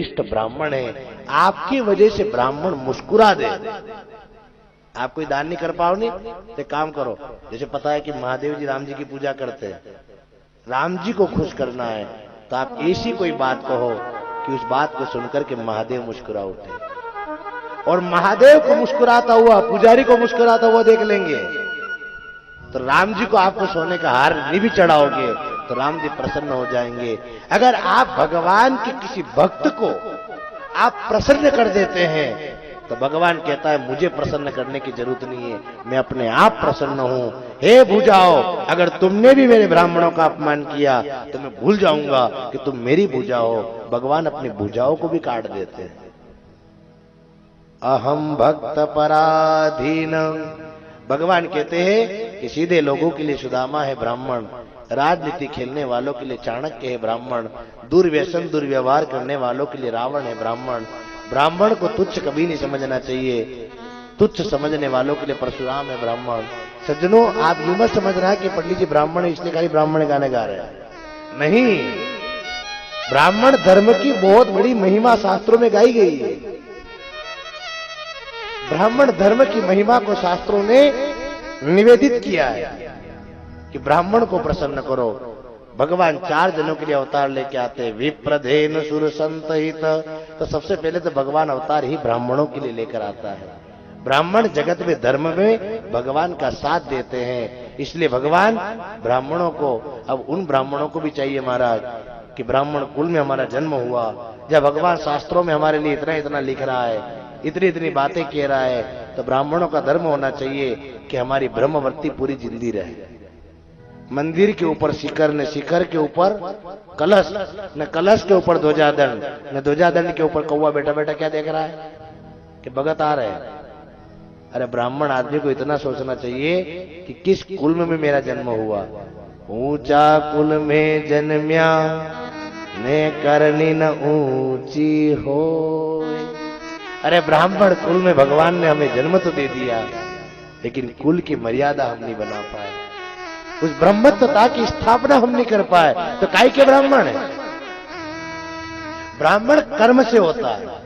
इष्ट ब्राह्मण है, आपकी वजह से ब्राह्मण मुस्कुरा दे। आप कोई दान नहीं कर पाओ नहीं तो काम करो। जैसे पता है कि महादेव जी राम जी की पूजा करते हैं, राम जी को खुश करना है तो आप ऐसी कोई बात कहो कि उस बात को सुनकर के महादेव मुस्कुरा उठे। और महादेव को मुस्कुराता हुआ, पुजारी को मुस्कुराता हुआ देख लेंगे तो राम जी को आपको सोने का हार नहीं भी चढ़ाओगे तो राम जी प्रसन्न हो जाएंगे। अगर आप भगवान के किसी भक्त को आप प्रसन्न कर देते हैं तो भगवान कहता है मुझे प्रसन्न करने की जरूरत नहीं है, मैं अपने आप प्रसन्न हूं। हे भुजाओ, अगर तुमने भी मेरे ब्राह्मणों का अपमान किया तो मैं भूल जाऊंगा कि तुम मेरी भुजा हो। भगवान अपनी भुजाओं को भी काट देते हैं। अहम भक्त पराधीन, भगवान कहते हैं कि सीधे लोगों के लिए सुदामा है ब्राह्मण, राजनीति खेलने वालों के लिए चाणक्य है ब्राह्मण, दुर्व्यसन दुर्व्यवहार करने वालों के लिए रावण है ब्राह्मण। ब्राह्मण को तुच्छ कभी नहीं समझना चाहिए, तुच्छ समझने वालों के लिए परशुराम है ब्राह्मण। सज्जनों, आप यूं मत समझना कि पंडित जी ब्राह्मण है इसलिए खाली ब्राह्मण गाने गा रहे हैं, नहीं। ब्राह्मण धर्म की बहुत बड़ी महिमा शास्त्रों में गाई गई है। ब्राह्मण धर्म की महिमा को शास्त्रों ने निवेदित किया है कि ब्राह्मण को प्रसन्न करो। भगवान 4 जनों के लिए अवतार लेके आते हैं, विप्रधेन सुर संत हित। तो सबसे पहले तो भगवान अवतार ही ब्राह्मणों के लिए लेकर आता है। ब्राह्मण जगत में धर्म में भगवान का साथ देते हैं, इसलिए भगवान ब्राह्मणों को, अब उन ब्राह्मणों को भी चाहिए महाराज कि ब्राह्मण कुल में हमारा जन्म हुआ। जब भगवान शास्त्रों में हमारे लिए इतना इतना लिख रहा है, इतनी इतनी बातें कह रहा है, तो ब्राह्मणों का धर्म होना चाहिए कि हमारी ब्रह्मवर्ती पूरी जिंदगी रहे। मंदिर के ऊपर शिखर, न शिखर के ऊपर कलश, न कलश के ऊपर ध्वजादंड, न ध्वजादंड के ऊपर कौवा बैठा बैठा क्या देख रहा है कि भगत आ रहे हैं। अरे ब्राह्मण आदमी को इतना सोचना चाहिए कि किस कुल में मेरा जन्म हुआ। ऊंचा कुल में जन्म्या ने करनी न ऊंची हो। अरे ब्राह्मण कुल में भगवान ने हमें जन्म तो दे दिया, लेकिन कुल की मर्यादा हम नहीं बना पाए, उस ब्रह्मत्वता की स्थापना हम नहीं कर पाए, तो काय के ब्राह्मण है? ब्राह्मण कर्म से होता है।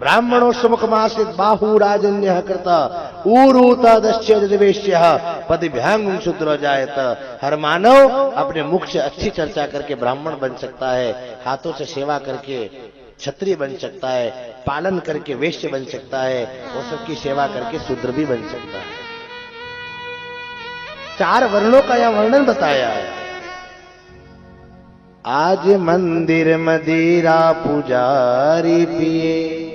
ब्राह्मणों समुखमासित बाहु राजन्य कृता ऊरूता दश्यवेश्य पदभ्यांग शूद्र जायत। हर मानव अपने मुख से अच्छी चर्चा करके ब्राह्मण बन सकता है, हाथों से सेवा करके क्षत्रिय बन सकता है, पालन करके वैश्य बन सकता है, और सबकी सेवा करके शूद्र भी बन सकता है। 4 वर्णों का यह वर्णन बताया है। आज मंदिर मदिरा पुजारी पिए,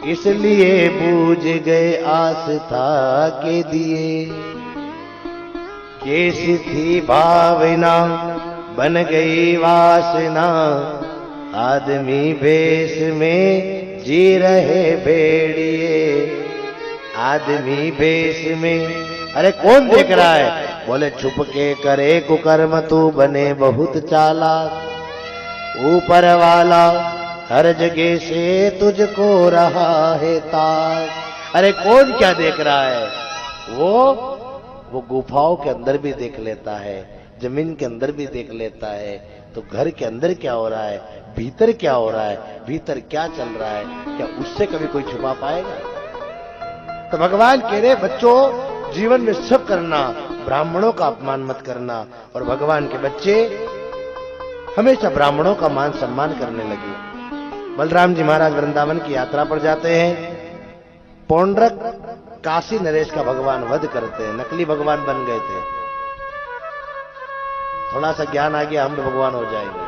इसलिए बूझ गए आस्था के दिए। कैसी थी भावना बन गई वासना, आदमी भेष में जी रहे भेड़िए। आदमी भेष में, अरे कौन देख रहा है? बोले छुप के करे कुकर्म तू बने बहुत चालाक। ऊपर वाला हर जगह से तुझको रहा है ताक। अरे कौन क्या देख रहा है? वो गुफाओं के अंदर भी देख लेता है, जमीन के अंदर भी देख लेता है। तो घर के अंदर क्या हो रहा है, भीतर क्या हो रहा है, भीतर क्या चल रहा है, क्या उससे कभी कोई छुपा पाएगा? तो भगवान कह रहे बच्चों, जीवन में सब करना, ब्राह्मणों का अपमान मत करना। और भगवान के बच्चे हमेशा ब्राह्मणों का मान सम्मान करने लगे। बलराम जी महाराज वृंदावन की यात्रा पर जाते हैं, पौंड्रक काशी नरेश का भगवान वध करते हैं, नकली भगवान बन गए थे। थोड़ा सा ज्ञान आ गया, हम भी भगवान हो जाएंगे,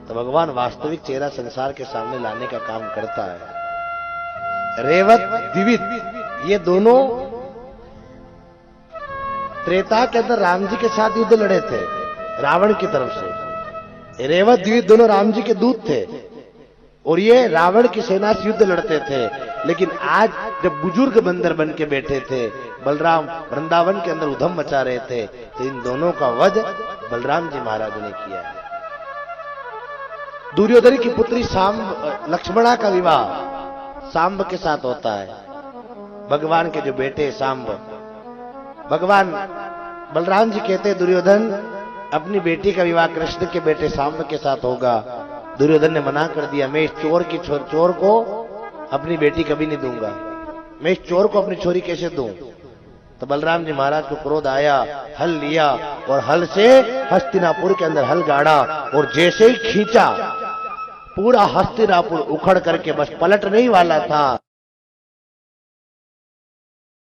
तो भगवान वास्तविक चेहरा संसार के सामने लाने का काम करता है। रेवत द्विविद ये दोनों त्रेता के अंदर राम जी के साथ युद्ध लड़े थे रावण की तरफ से। रेवत द्विविद दोनों राम जी के दूत थे और ये रावण की सेना से युद्ध लड़ते थे। लेकिन आज जब बुजुर्ग बंदर बन के बैठे थे, बलराम वृंदावन के अंदर उधम मचा रहे थे, तो इन दोनों का वध बलराम जी महाराज ने किया है। दुर्योधन की पुत्री सांब, लक्ष्मणा का विवाह सांब के साथ होता है। भगवान के जो बेटे सांब, भगवान बलराम जी कहते दुर्योधन अपनी बेटी का विवाह कृष्ण के बेटे सांब के साथ होगा। दुर्योधन ने मना कर दिया, मैं इस चोर को अपनी बेटी कभी नहीं दूंगा, मैं इस चोर को अपनी छोरी कैसे दूं। तो बलराम जी महाराज को क्रोध आया, हल लिया और हल से हस्तिनापुर के अंदर हल गाड़ा और जैसे ही खींचा पूरा हस्तिनापुर उखड़ करके बस पलट नहीं वाला था।